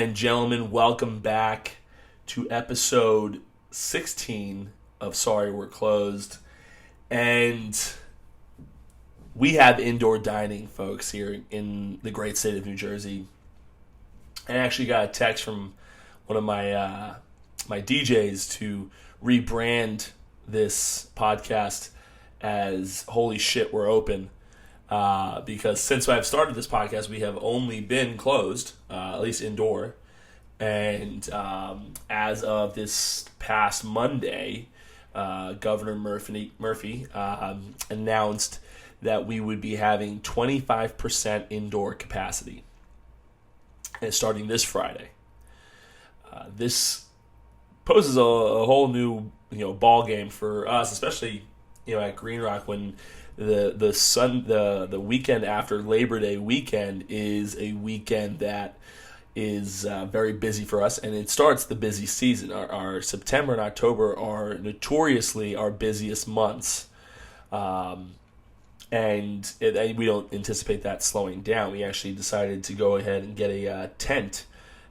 and gentlemen, welcome back to episode 16 of Sorry We're Closed. And we have indoor dining, folks, here in the great state of New Jersey. I actually got a text from one of my DJs to rebrand this podcast as Holy Shit, We're Open. Because since I've started this podcast, we have only been closed, at least indoor. And as of this past Monday, Governor Murphy announced that we would be having 25% indoor capacity, and starting this Friday. This poses a whole new ball game for us, especially at Green Rock, when the weekend after Labor Day weekend is a weekend that is very busy for us, and it starts the busy season. Our September and October are notoriously our busiest months, and we don't anticipate that slowing down. We actually decided to go ahead and get a tent.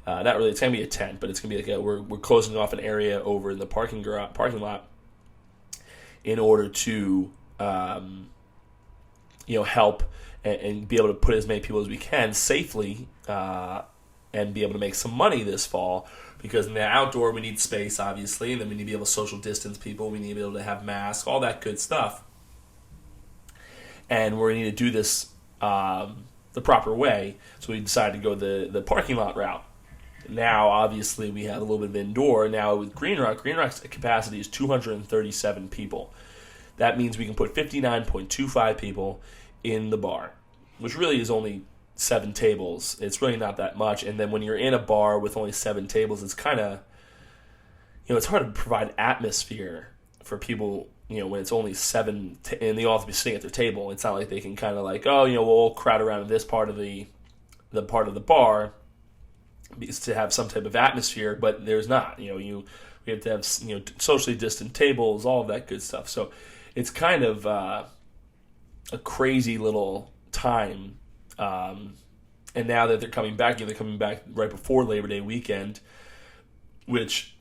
Not really, it's going to be a tent, but it's going to be like we're closing off an area over in the parking lot in order to help and be able to put as many people as we can safely and be able to make some money this fall, because in the outdoor we need space, obviously, and then we need to be able to social distance people, we need to be able to have masks, all that good stuff. And we're going to need to do this the proper way, so we decided to go the parking lot route. Now, obviously, we have a little bit of indoor. Now, with Green Rock's capacity is 237 people. That means we can put 59.25 people in the bar, which really is only 7 tables. It's really not that much. And then when you're in a bar with only 7 tables, it's kind of, it's hard to provide atmosphere for people, when it's only 7, and they all have to be sitting at their table. It's not like they can kind of like, we'll all crowd around this part of the part of the bar to have some type of atmosphere, but there's not. We have to have socially distant tables, all of that good stuff. So it's kind of a crazy little time. And now that they're coming back, they're coming back right before Labor Day weekend, which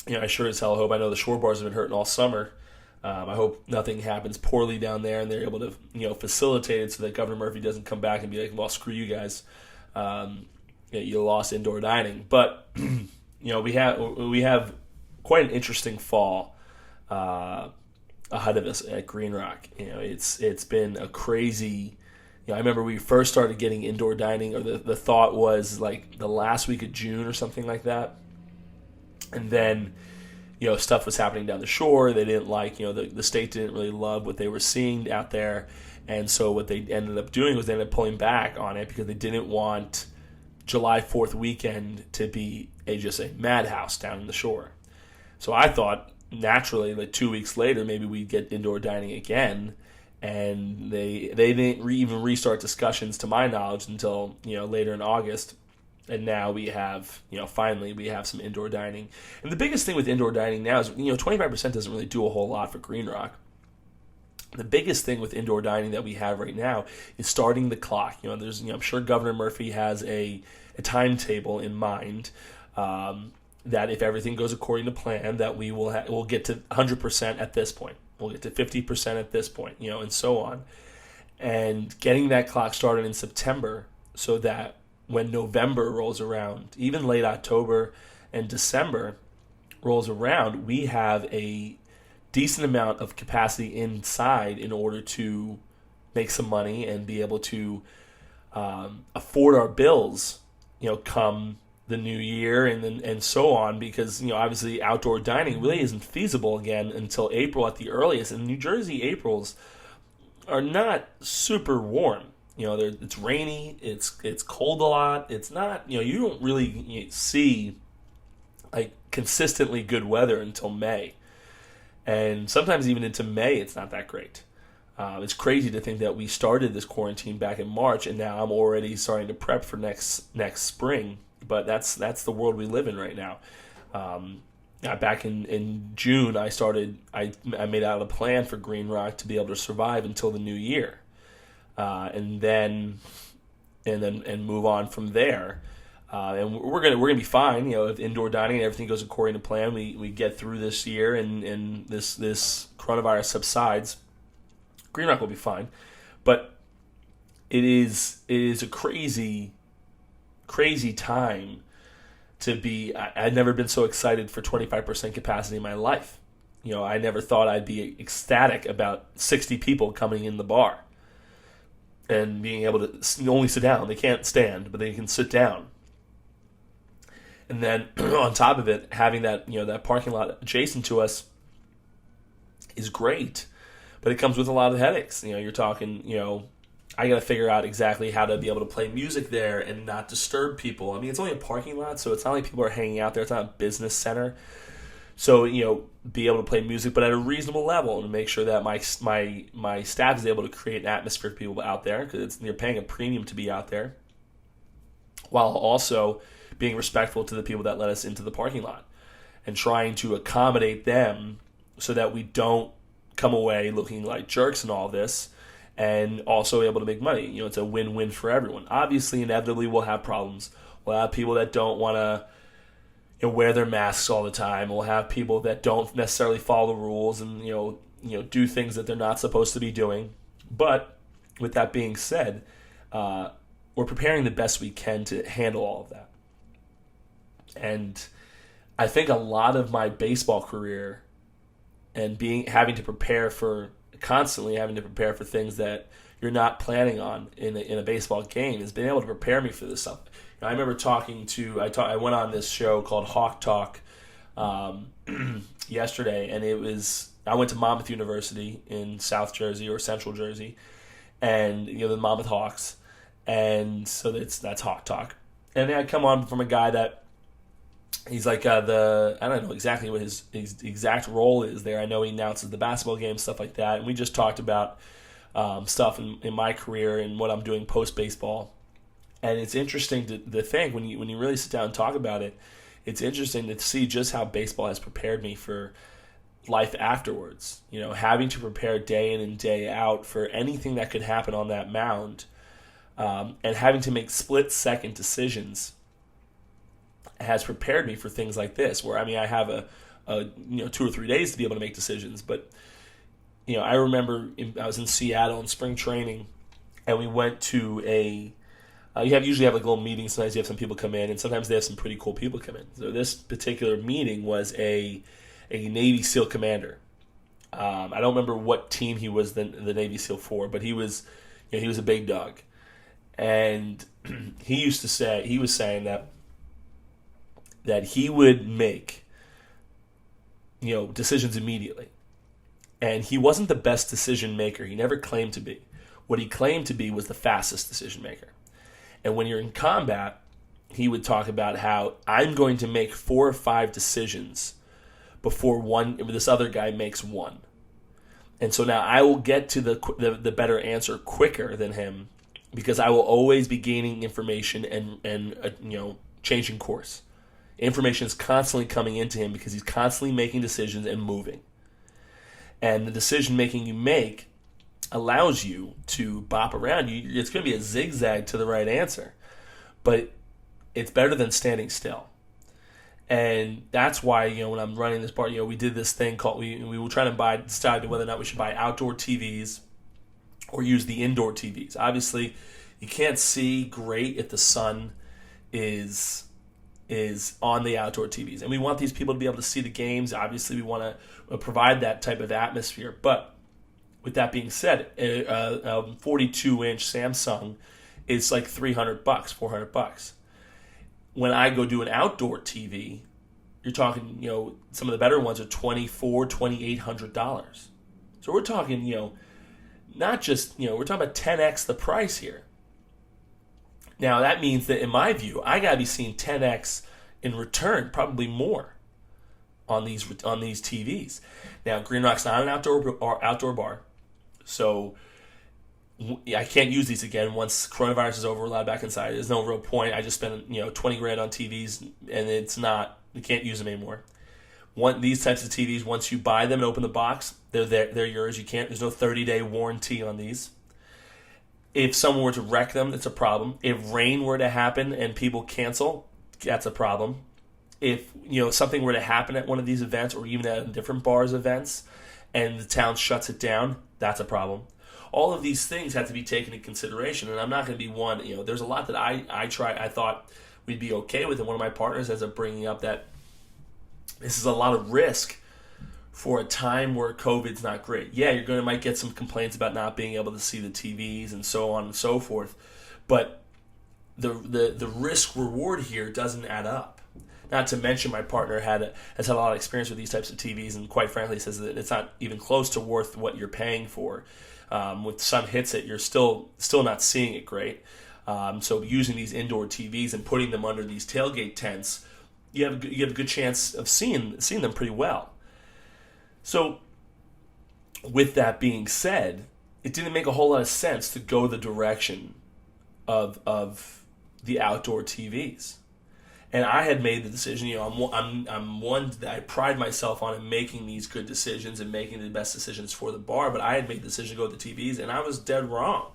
I sure as hell hope. I know the shore bars have been hurting all summer. I hope nothing happens poorly down there, and they're able to facilitate it so that Governor Murphy doesn't come back and be like, well, screw you guys. You lost indoor dining. But we have quite an interesting fall ahead of us at Green Rock. It's been a crazy. I remember we first started getting indoor dining, or the thought was like the last week of June or something like that. And then, stuff was happening down the shore. They didn't like, the state didn't really love what they were seeing out there. And so what they ended up doing was they ended up pulling back on it because they didn't want July 4th weekend to be just a madhouse down in the shore. So I thought, naturally, like 2 weeks later, maybe we'd get indoor dining again. And they didn't even restart discussions, to my knowledge, until later in August. And now we have finally we have some indoor dining. And the biggest thing with indoor dining now is 25% doesn't really do a whole lot for Green Rock. The biggest thing with indoor dining that we have right now is starting the clock. There's I'm sure Governor Murphy has a timetable in mind. That if everything goes according to plan, that we'll get to 100% at this point. We'll get to 50% at this point, and so on. And getting that clock started in September so that when November rolls around, even late October and December rolls around, we have a decent amount of capacity inside in order to make some money and be able to afford our bills, come the new year and so on, because obviously outdoor dining really isn't feasible again until April at the earliest. And New Jersey Aprils are not super warm. It's rainy, it's cold a lot. It's not you don't really see like consistently good weather until May, and sometimes even into May it's not that great. It's crazy to think that we started this quarantine back in March, and now I'm already starting to prep for next spring. But that's the world we live in right now. Back in June, I made out a plan for Green Rock to be able to survive until the new year, and then move on from there. And we're gonna be fine. If indoor dining and everything goes according to plan, we get through this year and this coronavirus subsides. Green Rock will be fine, but it is a crazy time to be. I've never been so excited for 25% capacity in my life. I never thought I'd be ecstatic about 60 people coming in the bar and being able to only sit down. They can't stand, but they can sit down. And then on top of it, having that that parking lot adjacent to us is great, but it comes with a lot of headaches. You're talking, I got to figure out exactly how to be able to play music there and not disturb people. I mean, it's only a parking lot, so it's not like people are hanging out there. It's not a business center. So, be able to play music, but at a reasonable level, and make sure that my staff is able to create an atmosphere for people out there, because you're paying a premium to be out there, while also being respectful to the people that let us into the parking lot and trying to accommodate them so that we don't come away looking like jerks and all this, and also able to make money. It's a win-win for everyone. Obviously, inevitably, we'll have problems. We'll have people that don't want to wear their masks all the time. We'll have people that don't necessarily follow the rules and do things that they're not supposed to be doing. But with that being said, we're preparing the best we can to handle all of that. And I think a lot of my baseball career and constantly having to prepare for things that you're not planning on in a baseball game has been able to prepare me for this stuff. I remember I went on this show called Hawk Talk yesterday, and I went to Monmouth University in South Jersey or Central Jersey, and the Monmouth Hawks, and so that's Hawk Talk. And then I come on from a guy that he's like I don't know exactly what his exact role is there. I know he announces the basketball game, stuff like that, and we just talked about stuff in my career and what I'm doing post baseball. And it's interesting to think when you really sit down and talk about it, it's interesting to see just how baseball has prepared me for life afterwards. Having to prepare day in and day out for anything that could happen on that mound, and having to make split-second decisions has prepared me for things like this, where I have a 2 or 3 days to be able to make decisions. But I remember I was in Seattle in spring training, and we went to you usually have like little meetings. Sometimes you have some people come in, and sometimes they have some pretty cool people come in. So this particular meeting was a Navy SEAL commander. I don't remember what team he was the Navy SEAL for, but he was a big dog, and he was saying that he would make decisions immediately, and he wasn't the best decision maker. He never claimed to be. What he claimed to be was the fastest decision maker. And when you're in combat, he would talk about how I'm going to make 4 or 5 decisions before this other guy makes one. And so now I will get to the better answer quicker than him, because I will always be gaining information and changing course. Information is constantly coming into him because he's constantly making decisions and moving. And the decision making you make allows you to bop around. It's going to be a zigzag to the right answer, but it's better than standing still. And that's why when I'm running this part, we did this thing called we were trying to decide whether or not we should buy outdoor TVs or use the indoor TVs. Obviously, you can't see great if the sun is on the outdoor TVs, and we want these people to be able to see the games. Obviously, we want to provide that type of atmosphere, but with that being said, a 42-inch Samsung is like $300, $400. When I go do an outdoor TV, you're talking, some of the better ones are $2,400, $2,800. So we're talking, not just, we're talking about 10x the price here. Now that means that in my view, I gotta be seeing 10x in return, probably more, on these TVs. Now Green Rock's not an outdoor bar. So I can't use these again once coronavirus is over. We're allowed back inside. There's no real point. I just spent $20,000 on TVs, and we can't use them anymore. These types of TVs, once you buy them and open the box, they're yours. There's no 30-day warranty on these. If someone were to wreck them, it's a problem. If rain were to happen and people cancel, that's a problem. If something were to happen at one of these events, or even at different bars events, and the town shuts it down, that's a problem. All of these things have to be taken into consideration, and I'm not going to be one. There's a lot that I thought we'd be okay with, and one of my partners ends up bringing up that this is a lot of risk for a time where COVID's not great. Yeah, might get some complaints about not being able to see the TVs and so on and so forth, but the risk reward here doesn't add up. Not to mention, my partner has had a lot of experience with these types of TVs, and quite frankly says that it's not even close to worth what you're paying for. When the sun hits it, you're still not seeing it great. So using these indoor TVs and putting them under these tailgate tents, you have a good chance of seeing them pretty well. So with that being said, it didn't make a whole lot of sense to go the direction of the outdoor TVs. And I had made the decision. I'm one that I pride myself on in making these good decisions and making the best decisions for the bar. But I had made the decision to go with the TVs, and I was dead wrong.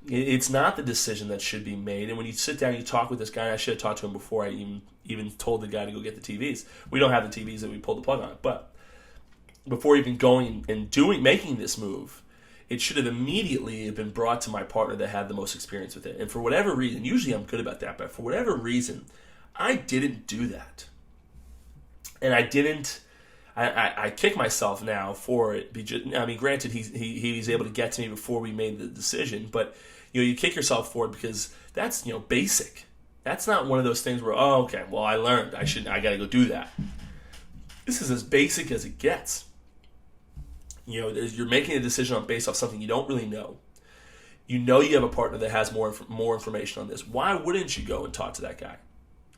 It's not the decision that should be made. And when you sit down, you talk with this guy. And I should have talked to him before I even told the guy to go get the TVs. We don't have the TVs that we pulled the plug on, but before even going and making this move, it should have immediately been brought to my partner that had the most experience with it. And for whatever reason, usually I'm good about that, but for whatever reason, I didn't do that. And I kick myself now for it. I mean, granted, he was able to get to me before we made the decision, but you kick yourself for it because that's basic. That's not one of those things where, oh, okay, well, I learned. I got to go do that. This is as basic as it gets. You're making a decision based off something you don't really know. You have a partner that has more information on this. Why wouldn't you go and talk to that guy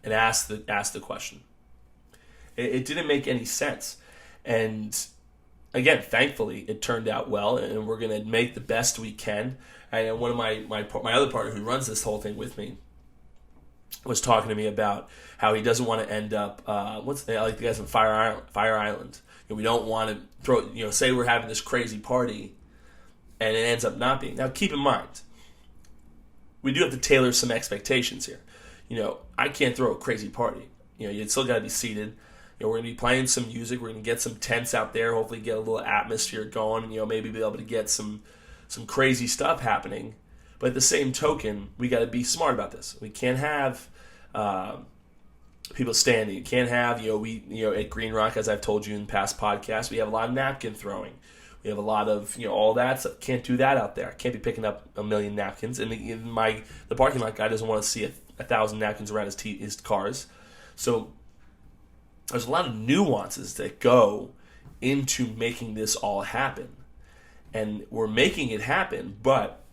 and ask the question? It didn't make any sense. And again, thankfully, it turned out well, and we're going to make the best we can. And one of my other partner who runs this whole thing with me was talking to me about how he doesn't want to end up like the guys in Fire Island. We don't want to throw say we're having this crazy party and it ends up not being. Now keep in mind, we do have to tailor some expectations here. I can't throw a crazy party. You still got to be seated. We're going to be playing some music. We're going to get some tents out there. Hopefully, get a little atmosphere going. Maybe be able to get some crazy stuff happening. But at the same token, we got to be smart about this. We can't have people standing. You can't have at Green Rock, as I've told you in past podcasts, we have a lot of napkin throwing. We have a lot of all that stuff. Can't do that out there. Can't be picking up a million napkins. And the parking lot guy doesn't want to see 1,000 napkins around his cars. So there's a lot of nuances that go into making this all happen. And we're making it happen, but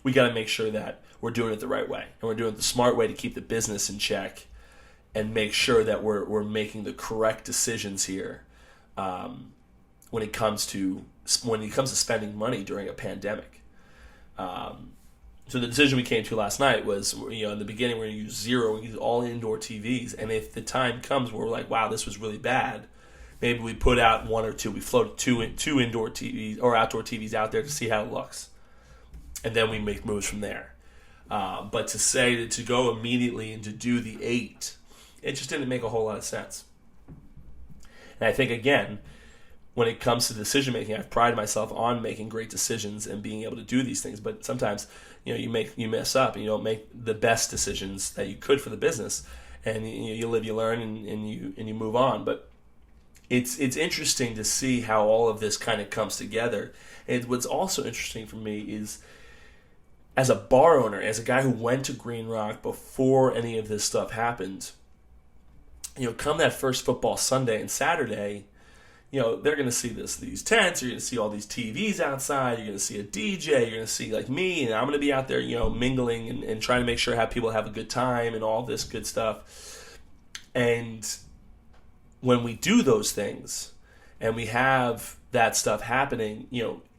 we got to make sure that we're doing it the right way. And we're doing it the smart way to keep the business in check and make sure that we're making the correct decisions here when it comes to spending money during a pandemic. So the decision we came to last night was, in the beginning, we're going to use zero, we use all indoor TVs. And if the time comes where we're like, wow, this was really bad, maybe we put out one or two. We float two indoor TVs or outdoor TVs out there to see how it looks. And then we make moves from there. But to go immediately and to do the 8, it just didn't make a whole lot of sense. And I think, again, when it comes to decision making, I've prided myself on making great decisions and being able to do these things. But sometimes, you mess up and you don't make the best decisions that you could for the business, and you live, you learn, and you move on. But it's interesting to see how all of this kind of comes together. And what's also interesting for me is, as a bar owner, as a guy who went to Green Rock before any of this stuff happened, come that first football Sunday and Saturday, they're going to see these tents, you're going to see all these TVs outside, you're going to see a DJ, you're going to see like me, and I'm going to be out there, mingling and trying to make sure people have a good time and all this good stuff. And when we do those things and we have that stuff happening,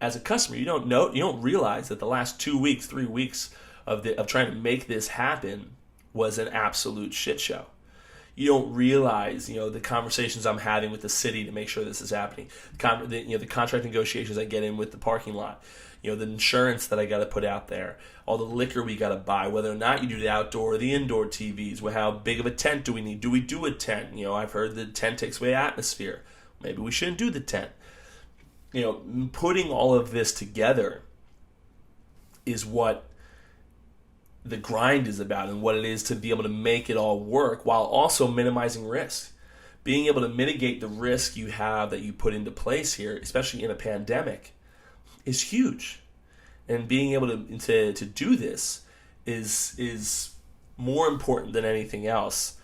as a customer, you don't realize that the last 2 weeks, 3 weeks of trying to make this happen was an absolute shit show. you don't realize, the conversations I'm having with the city to make sure this is happening. The contract negotiations I get in with the parking lot. The insurance that I got to put out there, all the liquor we got to buy, whether or not you do the outdoor or the indoor TVs, how big of a tent do we need? Do we do a tent? I've heard the tent takes away atmosphere. Maybe we shouldn't do the tent. Putting all of this together is what the grind is about, and what it is to be able to make it all work while also minimizing risk. Being able to mitigate the risk you have that you put into place here, especially in a pandemic, is huge. And being able to do this is more important than anything else.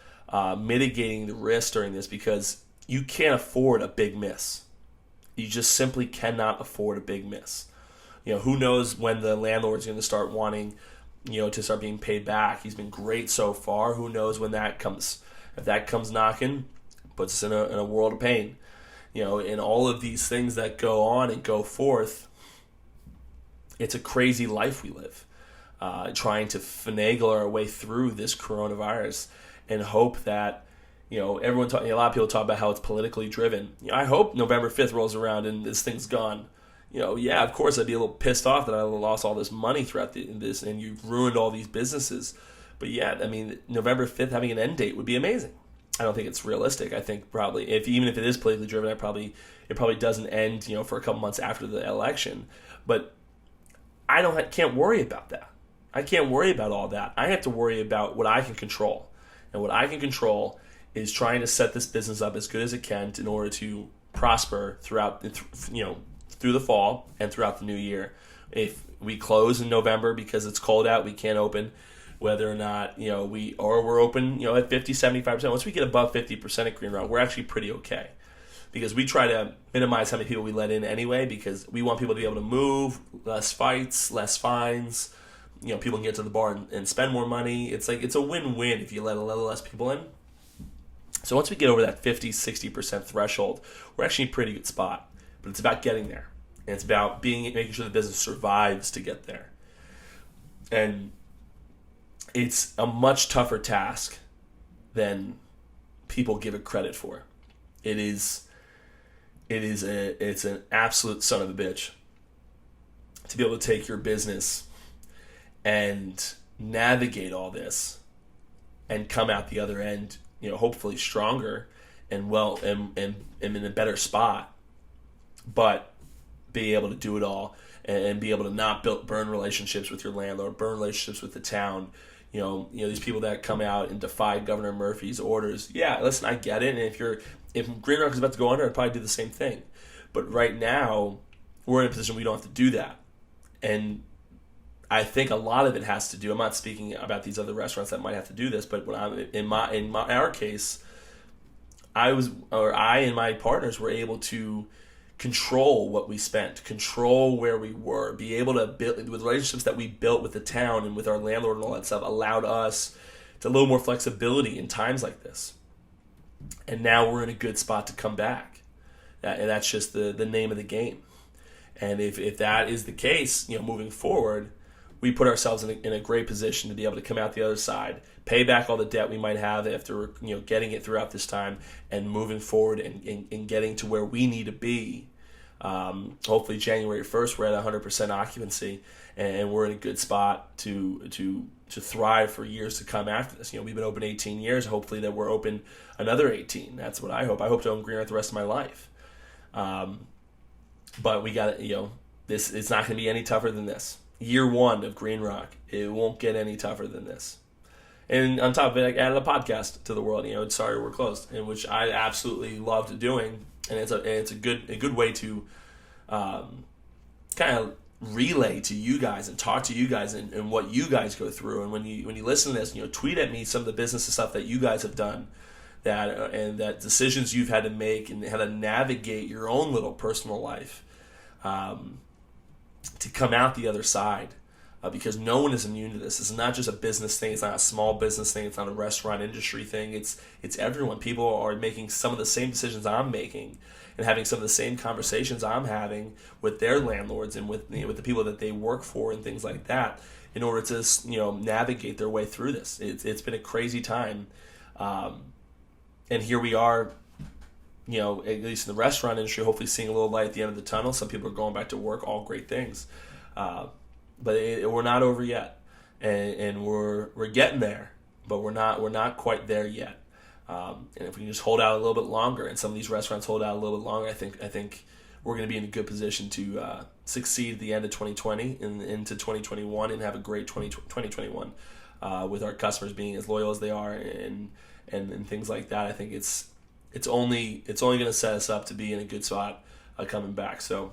Mitigating the risk during this, because you can't afford a big miss. You just simply cannot afford a big miss. Who knows when the landlord's going to start wanting, to start being paid back. He's been great so far. Who knows when that comes? If that comes knocking, puts us in a world of pain. And all of these things that go on and go forth, it's a crazy life we live, trying to finagle our way through this coronavirus and hope that, a lot of people talk about how it's politically driven. I hope November 5th rolls around and this thing's gone. Yeah, of course I'd be a little pissed off that I lost all this money throughout this and you've ruined all these businesses. But yeah, November 5th having an end date would be amazing. I don't think it's realistic. I think probably even if it is politically driven, it probably doesn't end, for a couple months after the election. But I can't worry about that. I can't worry about all that. I have to worry about what I can control. And what I can control is trying to set this business up as good as it can in order to prosper throughout, through the fall and throughout the new year. If we close in November because it's cold out, we can't open. Whether or not, we're open, at 50, 75%. Once we get above 50% at Green Rock, we're actually pretty okay. Because we try to minimize how many people we let in anyway, because we want people to be able to move, less fights, less fines. People can get to the bar and spend more money. It's a win-win if you let a little less people in. So once we get over that 50, 60% threshold, we're actually in a pretty good spot. But it's about getting there. And it's about making sure the business survives to get there. And it's a much tougher task than people give it credit for. It's an absolute son of a bitch to be able to take your business and navigate all this and come out the other end, hopefully stronger and in a better spot, but be able to do it all and be able to not burn relationships with your landlord, burn relationships with the town. These people that come out and defy Governor Murphy's orders. Yeah, listen, I get it. And if Green Rock is about to go under, I'd probably do the same thing. But right now, we're in a position we don't have to do that. And I think a lot of it has to do. I'm not speaking about these other restaurants that might have to do this, but when in our case, I and my partners were able to control what we spent, control where we were, be able to build with relationships that we built with the town and with our landlord and all that stuff allowed us to a little more flexibility in times like this. And now we're in a good spot to come back. And that's just the name of the game. And if that is the case, moving forward, we put ourselves in a great position to be able to come out the other side, pay back all the debt we might have after getting it throughout this time, and moving forward and getting to where we need to be. Hopefully January 1st we're at 100% occupancy, and we're in a good spot to thrive for years to come after this. We've been open 18 years. Hopefully that we're open another 18. That's what I hope. I hope to own Green Rock the rest of my life. But we got this. It's not going to be any tougher than this. Year one of Green Rock, it won't get any tougher than this. And on top of it, I added a podcast to the world. Sorry we're closed, and which I absolutely loved doing, and it's a good way to kind of relay to you guys and talk to you guys and what you guys go through. And when you listen to this, tweet at me some of the business stuff that you guys have done, that decisions you've had to make and how to navigate your own little personal life to come out the other side. Because no one is immune to this. It's not just a business thing. It's not a small business thing. It's not a restaurant industry thing. It's everyone. People are making some of the same decisions I'm making and having some of the same conversations I'm having with their landlords and with the people that they work for and things like that in order to navigate their way through this. It's been a crazy time. And here we are, at least in the restaurant industry, hopefully seeing a little light at the end of the tunnel. Some people are going back to work, all great things. But we're not over yet. And we're getting there, but we're not quite there yet. And if we can just hold out a little bit longer, and some of these restaurants hold out a little bit longer, I think we're going to be in a good position to succeed at the end of 2020 and into 2021 and have a great 2021 with our customers being as loyal as they are and things like that. I think it's only going to set us up to be in a good spot coming back. So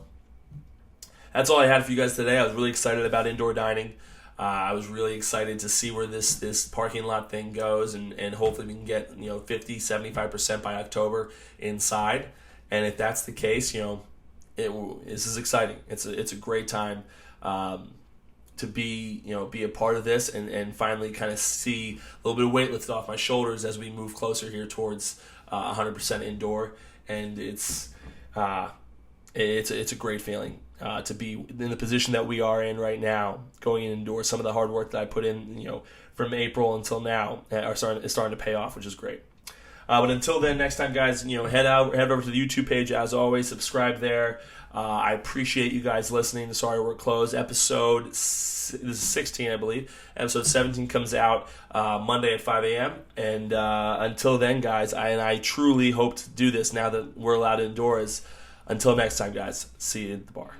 that's all I had for you guys today. I was really excited about indoor dining. I was really excited to see where this parking lot thing goes, and hopefully we can get 50, 75% by October inside. And if that's the case, this is exciting. It's a great time to be a part of this and finally kind of see a little bit of weight lifted off my shoulders as we move closer here towards 100% indoor. And it's a great feeling to be in the position that we are in right now, going indoors. Some of the hard work that I put in, from April until now, is starting to pay off, which is great. But until then, next time, guys, head over to the YouTube page as always. Subscribe there. I appreciate you guys listening to Sorry We're Closed. This is 16, I believe. Episode 17 comes out Monday at 5 a.m. And until then, guys, I truly hope to do this now that we're allowed indoors. Until next time, guys, see you at the bar.